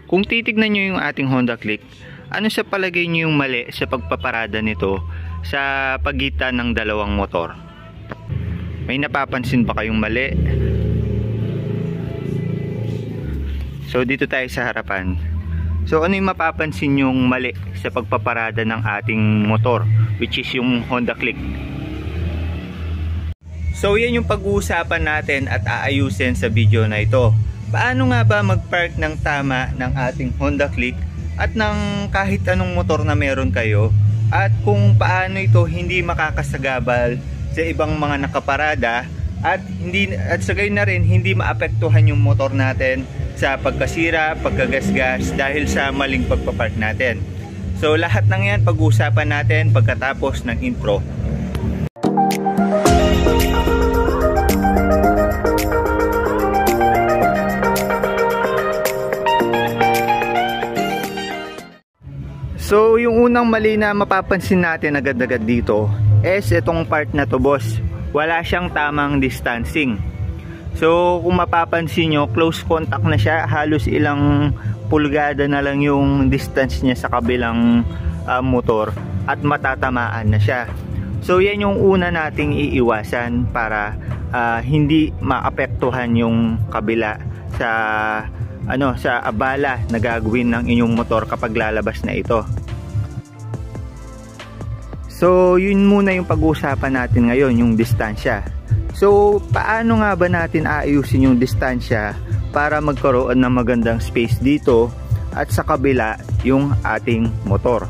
Kung titignan nyo yung ating Honda Click, ano sa palagay nyo yung mali sa pagpaparada nito sa pagitan ng dalawang motor? May napapansin ba kayong mali? So dito tayo sa harapan. So ano yung mapapansin yung mali sa pagpaparada ng ating motor, which is yung Honda Click? So yan yung pag-uusapan natin at aayusin sa video na ito. Paano nga ba mag-park ng tama ng ating Honda Click at ng kahit anong motor na meron kayo, at kung paano ito hindi makakasagabal sa ibang mga nakaparada at sa gayon na rin hindi maapektuhan yung motor natin sa pagkasira, pagkagasgas dahil sa maling pagpapark natin. So lahat ng yan pag-uusapan natin pagkatapos ng intro. So yung unang mali na mapapansin natin agad-agad dito is itong part na to, boss. Wala siyang tamang distancing. So kung mapapansin nyo, close contact na siya. Halos ilang pulgada na lang yung distance niya sa kabilang motor at matatamaan na siya. So yan yung una nating iiwasan para hindi maapektuhan yung kabila sa abala na gagawin ng inyong motor kapag lalabas na ito. So yun muna yung pag-uusapan natin ngayon, yung distansya. So paano nga ba natin aayusin yung distansya para magkaroon ng magandang space dito at sa kabila yung ating motor?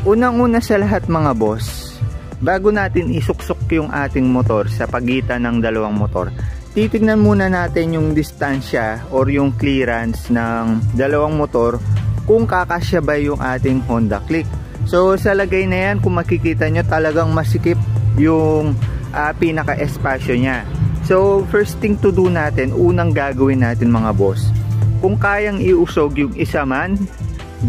Unang-una sa lahat mga boss, bago natin isuksok yung ating motor sa pagitan ng dalawang motor, titignan muna natin yung distansya or yung clearance ng dalawang motor kung kakasya ba yung ating Honda Click. So sa lagay na yan, kung makikita nyo, talagang masikip yung pinaka-espasyo nya. So first thing to do natin, unang gagawin natin mga boss, kung kayang iusog yung isa man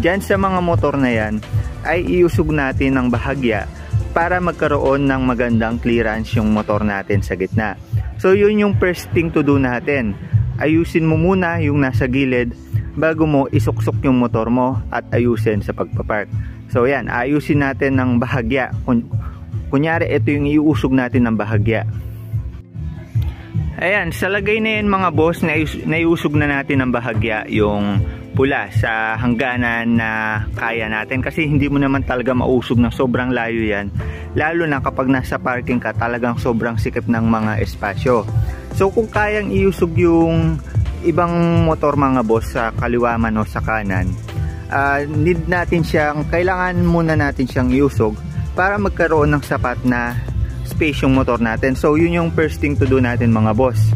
dyan sa mga motor na yan, ay iusog natin ng bahagya para magkaroon ng magandang clearance yung motor natin sa gitna. So yun yung first thing to do natin. Ayusin mo muna yung nasa gilid bago mo isuksok yung motor mo at ayusin sa pagpapark. So yan, ayusin natin ng bahagya. Kunyari ito yung iusog natin ng bahagya. Ayan, sa lagay na yan mga boss, naiusog na natin ng bahagya yung pula sa hangganan na kaya natin, kasi hindi mo naman talaga mausog ng sobrang layo yan, lalo na kapag nasa parking ka, talagang sobrang sikip ng mga espasyo. So kung kayang iusog yung ibang motor mga boss sa kaliwa man o sa kanan, kailangan muna natin siyang iusog para magkaroon ng sapat na space yung motor natin. So yun yung first thing to do natin mga boss.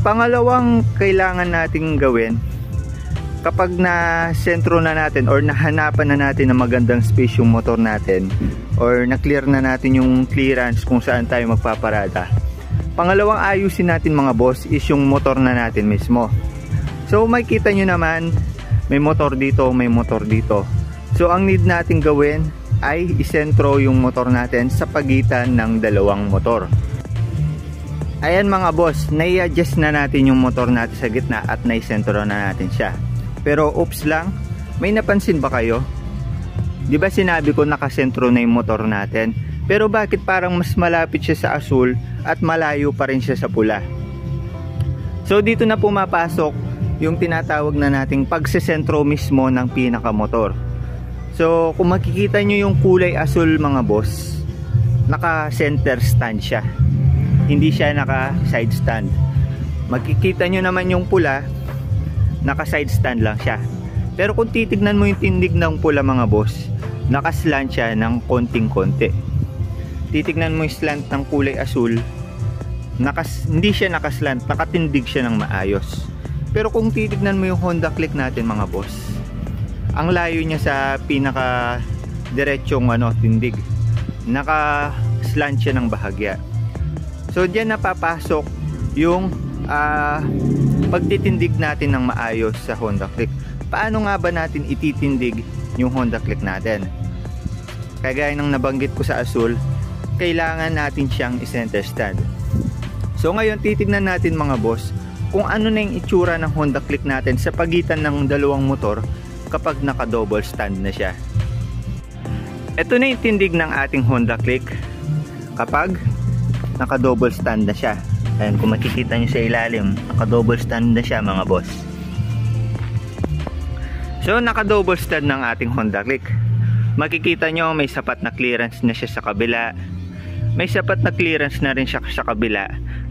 Pangalawang kailangan nating gawin, kapag na sentro na natin or nahanapan na natin ng magandang space yung motor natin or na-clear na natin yung clearance kung saan tayo magpaparada, pangalawang ayusin natin mga boss is yung motor na natin mismo. So makikita nyo naman, may motor dito, may motor dito. So ang need natin gawin ay isentro yung motor natin sa pagitan ng dalawang motor. Ayan mga boss, nai-adjust na natin yung motor natin sa gitna at naisentro na natin siya. Pero oops lang, may napansin ba kayo? Di ba sinabi ko nakasentro na yung motor natin? Pero bakit parang mas malapit siya sa asul at malayo pa rin siya sa pula? So dito na pumapasok yung tinatawag na nating pagsesentro mismo ng pinakamotor. So kung makikita nyo yung kulay asul mga boss, naka center stand siya, hindi siya naka side stand. Makikita nyo naman yung pula, naka side stand lang siya. Pero kung titignan mo yung tindig ng pula mga boss, naka slant siya ng konting-konti. Titignan mo yung slant ng kulay asul, hindi siya naka slant, nakatindig siya ng maayos. Pero kung titignan mo yung Honda Click natin mga boss, ang layo niya sa pinaka diretsong tindig, naka slant siya ng bahagya. So diyan napapasok yung pagtitindig natin ng maayos sa Honda Click. Paano nga ba natin ititindig yung Honda Click natin? Kagaya ng nabanggit ko sa asul, kailangan natin siyang i-center stand. So ngayon titignan natin mga boss kung ano na yung itsura ng Honda Click natin sa pagitan ng dalawang motor kapag naka double stand na siya. Ito na yung tindig ng ating Honda Click kapag naka double stand na siya. Ayan, kung makikita nyo sa ilalim, naka double stand na siya mga boss. So naka double stand ng ating Honda Click. Makikita nyo may sapat na clearance na siya sa kabila. May sapat na clearance na rin siya sa kabila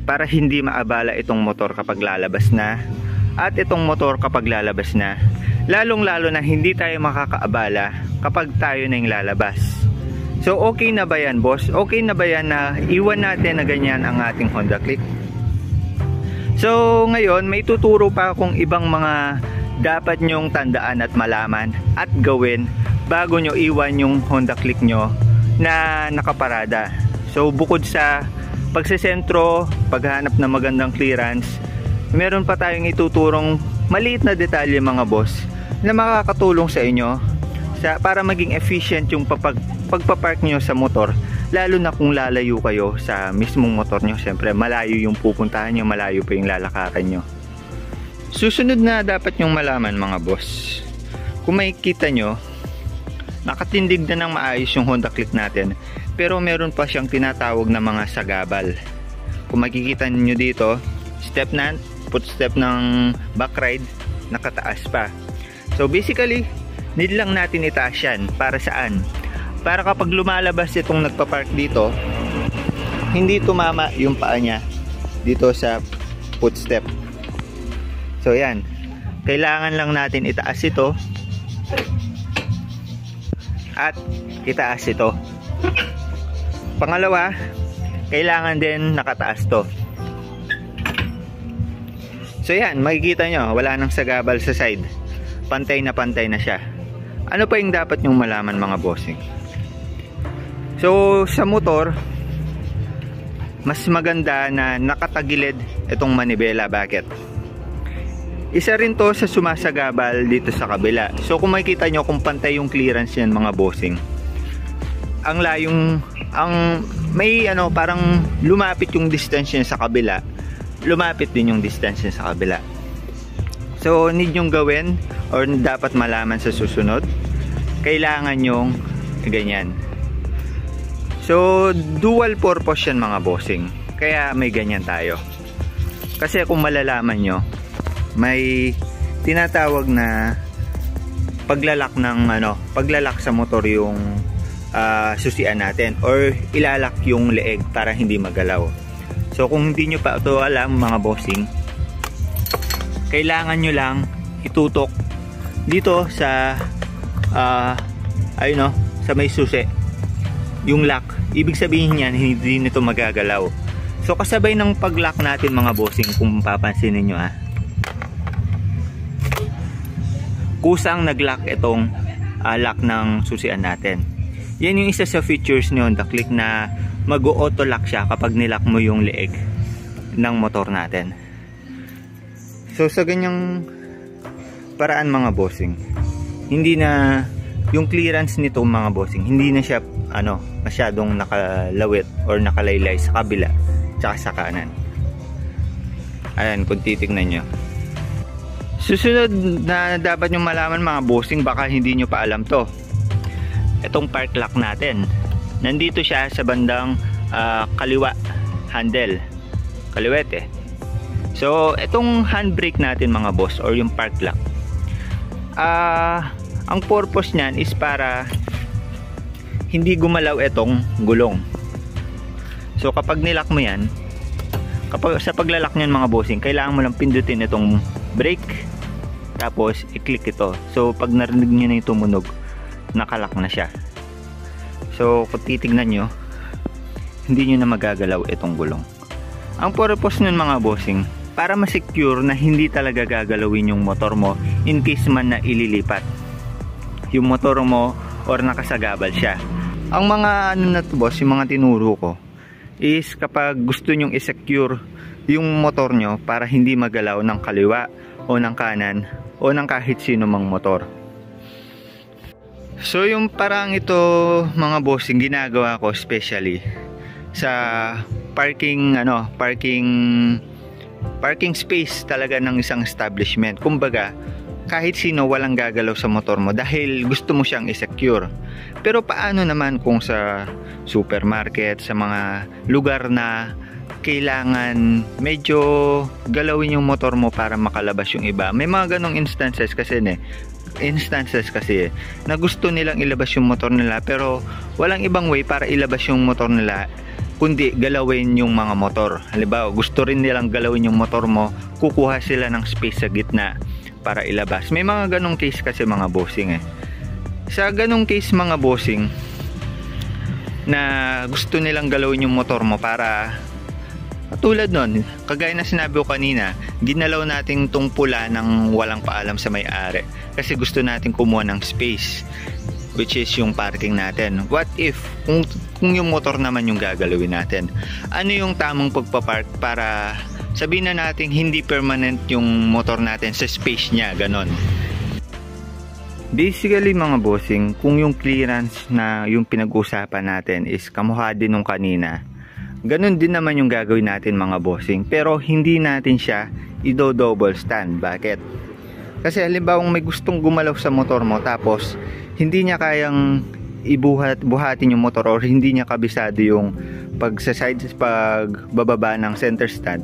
para hindi maabala itong motor kapag lalabas na at itong motor kapag lalabas na. Lalong lalo na hindi tayo makakaabala kapag tayo na yung lalabas. So okay na ba yan boss? Okay na ba yan na iwan natin na ganyan ang ating Honda Click? So ngayon may tuturo pa akong ibang mga dapat nyong tandaan at malaman at gawin bago nyo iwan yung Honda Click nyo na nakaparada. So bukod sa pagsesentro, paghanap ng magandang clearance, meron pa tayong ituturong maliit na detalye mga boss na makakatulong sa inyo para maging efficient yung pagpapark nyo sa motor, lalo na kung lalayo kayo sa mismong motor nyo. Siyempre malayo yung pupuntahan nyo, malayo pa yung lalakaran nyo. Susunod na dapat nyong malaman mga boss, kung makikita nyo nakatindig na ng maayos yung Honda Click natin, pero meron pa siyang tinatawag na mga sagabal. Kung makikita niyo dito, footstep ng back ride nakataas pa. So basically need lang natin itaas yan. Para saan? Para kapag lumalabas itong nagpa-park dito, hindi tumama yung paa niya dito sa footstep. So yan, kailangan lang natin itaas ito at itaas ito. Pangalawa, kailangan din nakataas to. So yan, makikita nyo wala nang sagabal sa side, pantay na siya. Ano pa yung dapat nyong malaman mga bossing? So sa motor, mas maganda na nakatagilid itong manibela. Bakit? Isa rin to sa sumasagabal dito sa kabila. So kung makikita nyo kung pantay yung clearance yan mga bossing, ang layong, may parang lumapit yung distance niya sa kabila, lumapit din yung distance niya sa kabila. So need nyong gawin or dapat malaman sa susunod, kailangan nyong ganyan. So dual purpose yan mga bossing, kaya may ganyan tayo. Kasi kung malalaman nyo, may tinatawag na paglalak sa motor yung susian natin, or ilalak yung leeg para hindi magalaw. So kung hindi nyo pa ito alam mga bossing, kailangan nyo lang itutok dito sa sa may susi yung lock. Ibig sabihin yan, hindi nito magagalaw. So kasabay ng pag-lock natin mga bossing, kung papansinin nyo kusang nag-lock itong lock ng susian natin. Yan yung isa sa features ni Honda Click na mag-auto lock siya kapag nilock mo yung leeg ng motor natin. So sa ganyang paraan mga bossing, hindi na yung clearance nito mga bossing, hindi na siya masyadong nakalawit or nakalaylay sa kabila tsaka sa kanan. Ayan, kung titignan nyo. Susunod na dapat nyo malaman mga bossing, baka hindi nyo pa alam to. Itong park lock natin, nandito siya sa bandang kaliwa handle, kaliwete. So itong handbrake natin mga boss, or yung park lock, ang purpose niyan is para hindi gumalaw itong gulong. So kapag nilock mo yan, sa paglalak niyan mga bossing, kailangan mo lang pindutin itong brake, tapos i-click ito. So pag narinig nyo na yung tumunog, nakalock na siya. So kung titignan nyo, hindi nyo na magagalaw itong gulong. Ang purpose nun mga bossing, para ma-secure na hindi talaga gagalawin yung motor mo in case man na ililipat yung motor mo or nakasagabal siya. Ang mga na to boss, yung mga tinuro ko is kapag gusto nyong i-secure yung motor nyo para hindi magalaw ng kaliwa o ng kanan o ng kahit sino mang motor. So yung parang ito mga bossing, ginagawa ko especially sa parking parking space talaga ng isang establishment. Kumbaga, kahit sino walang gagalaw sa motor mo dahil gusto mo siyang i-secure. Pero paano naman kung sa supermarket, sa mga lugar na kailangan medyo galawin yung motor mo para makalabas yung iba? May mga ganong instances kasi na gusto nilang ilabas yung motor nila pero walang ibang way para ilabas yung motor nila kundi galawin yung mga motor. Halimbawa, gusto rin nilang galawin yung motor mo, kukuha sila ng space sa gitna para ilabas. May mga ganong case kasi mga bossing Sa ganong case mga bossing na gusto nilang galawin yung motor mo para tulad nun, kagaya na sinabi ko kanina, ginalaw natin tong pula ng walang paalam sa may-ari kasi gusto natin kumuha ng space, which is yung parking natin. What if kung yung motor naman yung gagalawin natin? Ano yung tamang pagpapark para sabihin na natin hindi permanent yung motor natin sa space niya, ganon? Basically mga bossing, kung yung clearance na yung pinag-usapan natin is kamukha din nung kanina, ganon din naman yung gagawin natin mga bossing, pero hindi natin siya i-double stand. Bakit? Kasi halimbawa may gustong gumalaw sa motor mo tapos hindi niya kayang buhatin yung motor or hindi niya kabisado yung pagbababa ng center stand,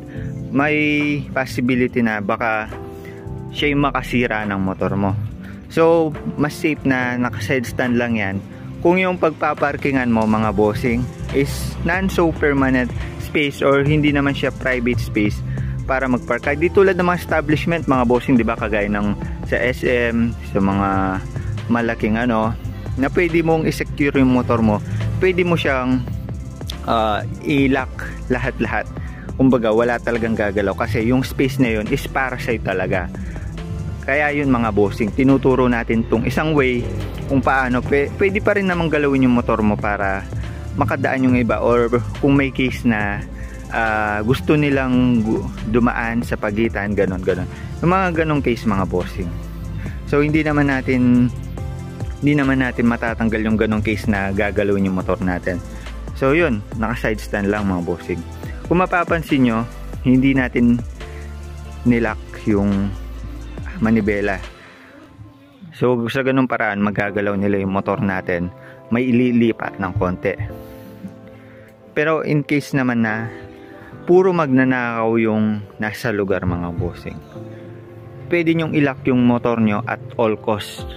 may possibility na baka siya yung makasira ng motor mo. So mas safe na naka-side stand lang yan kung yung pagpaparkingan mo mga bossing is non-so permanent space or hindi naman siya private space para magpark. Di tulad ng mga establishment mga bossing, di ba, kagaya ng sa SM, sa mga malaking na pwede mong i-secure yung motor mo, pwede mo siyang i-lock lahat-lahat. Kumbaga wala talagang gagalaw kasi yung space na yun is para sa'yo talaga. Kaya yun mga bossing, tinuturo natin tong isang way kung paano pwede pa rin namang galawin yung motor mo para makadaan yung iba, or kung may case na gusto nilang dumaan sa pagitan, ganon. Yung mga ganong case mga bossing. So hindi naman natin matatanggal yung ganong case na gagalawin yung motor natin. So yun, naka side stand lang mga bossing. Kung mapapansin nyo, hindi natin nilock yung manibela. So sa ganung paraan magagalaw nila yung motor natin, may ililipat ng konti. Pero in case naman na puro magnanakaw yung nasa lugar mga bossing, pwede nyong ilock yung motor nyo at all cost.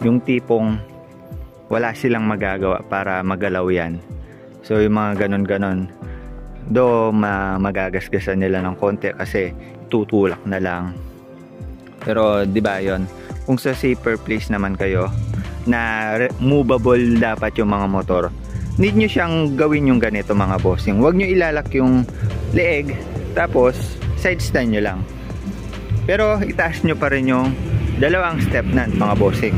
Yung tipong wala silang magagawa para magalaw yan. So yung mga ganon do magagasgasan nila ng konti kasi tutulak na lang. Pero di ba yon, kung sa safer place naman kayo na movable dapat yung mga motor, need nyo siyang gawin yung ganito mga bossing. Huwag nyo ilalak yung leeg tapos side stand nyo lang, pero itaas nyo pa rin yung dalawang step na mga bossing.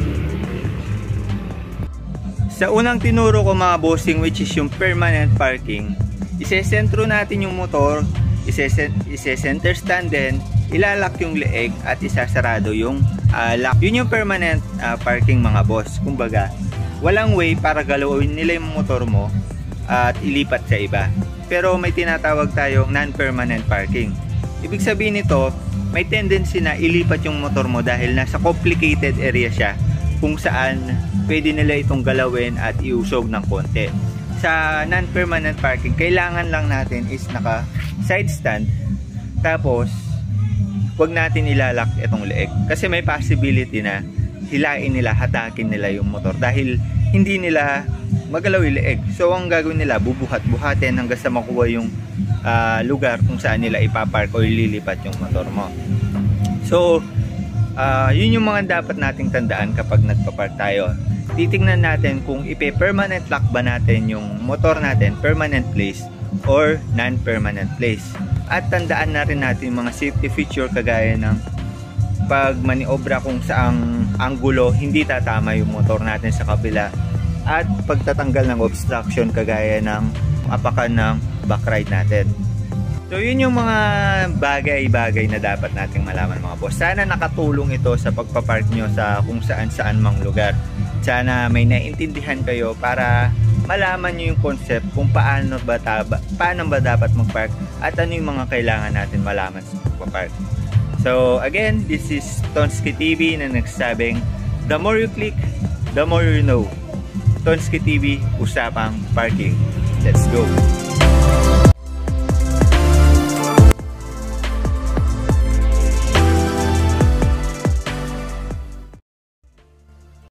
Sa unang tinuro ko mga bossing, which is yung permanent parking, isesentro natin yung motor, isesenter stand din, ilalak yung leeg at isasarado yung lock. Yun yung permanent parking mga boss. Kumbaga walang way para galawin nila yung motor mo at ilipat sa iba. Pero may tinatawag tayong non-permanent parking. Ibig sabihin nito, may tendency na ilipat yung motor mo dahil nasa complicated area siya kung saan pwede nila itong galawin at iusog ng konti. Sa non-permanent parking, kailangan lang natin is naka side stand, tapos wag natin ilalak itong leeg kasi may possibility na hilain nila, hatakin nila yung motor dahil hindi nila magalaw yung leeg. So ang gagawin nila, bubuhatin hanggang sa makuha yung lugar kung saan nila ipapark o ililipat yung motor mo. So yun yung mga dapat nating tandaan kapag nagpapark tayo. Titingnan natin kung ipe-permanent lock ba natin yung motor natin, permanent place or non-permanent place. At tandaan na rin natin yung mga safety feature kagaya ng pag maniobra kung saang anggulo hindi tatama yung motor natin sa kabila, at pagtatanggal ng obstruction kagaya ng apakan ng backride natin. So yun yung mga bagay-bagay na dapat nating malaman mga boss. Sana nakatulong ito sa pagpapark nyo sa kung saan-saan mang lugar. Sana may naintindihan kayo para malaman nyo yung concept kung paano ba dapat mag-park at ano yung mga kailangan natin malaman sa pagpapark. So again, this is Tonski TV na nagsasabing, the more you click, the more you know. Tonski TV, usapang parking. Let's go!